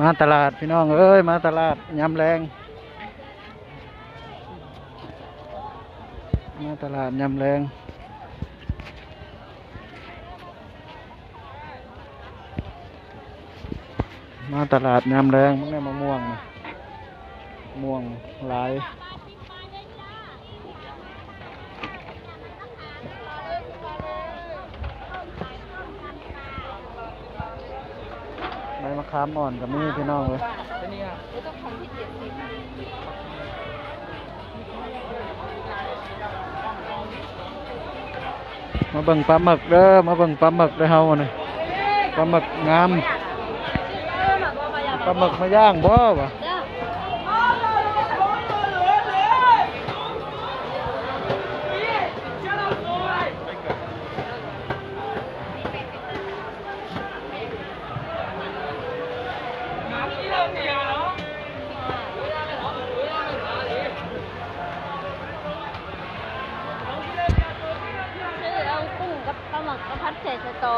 มาตลาดพี่น้องเอ้ยมาตลาดยามแรงมาตลาดยามแรงมาตลาดยามแรงมันได้มะม่วงนะม่วงหลายใบมะขามอ่อนกับนี่พี่น้องเลยมาเบิ่งปลาหมึกเด้อมาเบิ่งปลาหมึกได้อเฮานี่ปลาหมึกงามปลาหมึกมาย่างบ่วะเอากุ้งกับปลาหมึกกับพัดเศษสตอ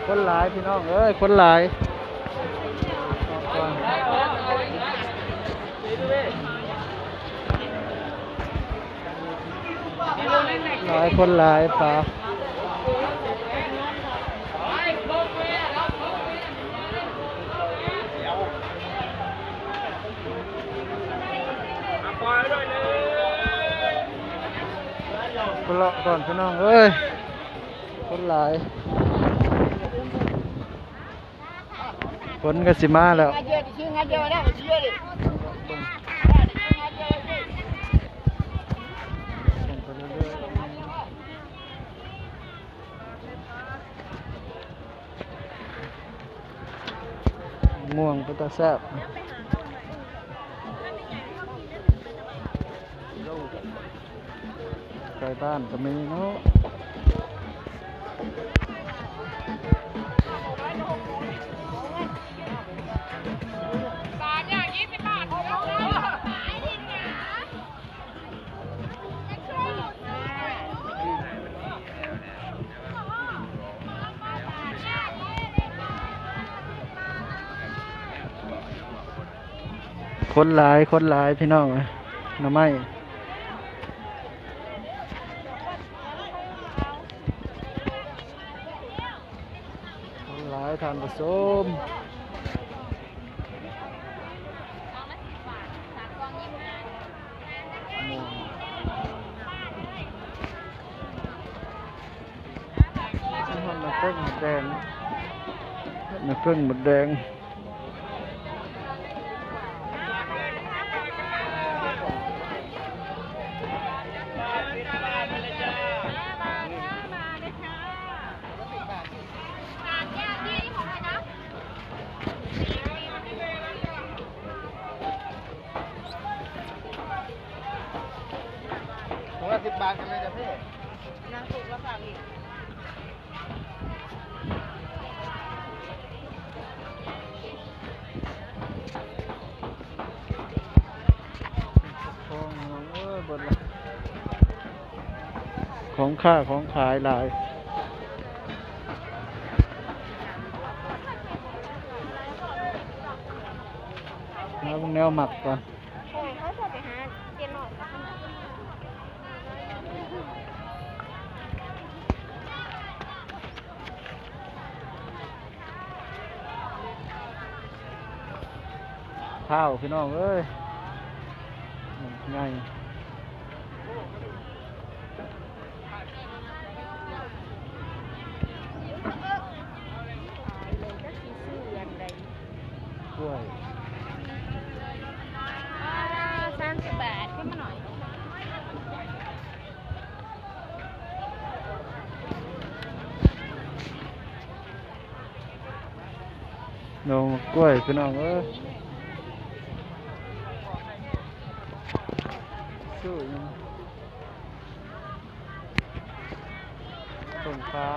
คนหลายพี่น้องเอ้ยคนหลายหลายคนหลายปลาคนละก่อนพี่น้องเอ้ยคนหลายฝนก็สิมาแล้วม่วงก็ตาแซ่บไก่บ้านก็มีเนาะคนหลายคนหลายพี่น้องหน่อไม้คนหลายทานผสมน้ำผึ้งหมดแดงน้ำผึ้งหมดแดง10 บาทกันเลยจ้ะพี่นางถูกแล้วฝากอีกของค่าของขายหลายแล้วแนวหมักก่อนข้าวพี่น้องเอ้ยง่ายกล้วย30 บาทขึ้นมาหน่อยนมกล้วยพี่น้องเอ้ยสู้ยังต้นฟ้า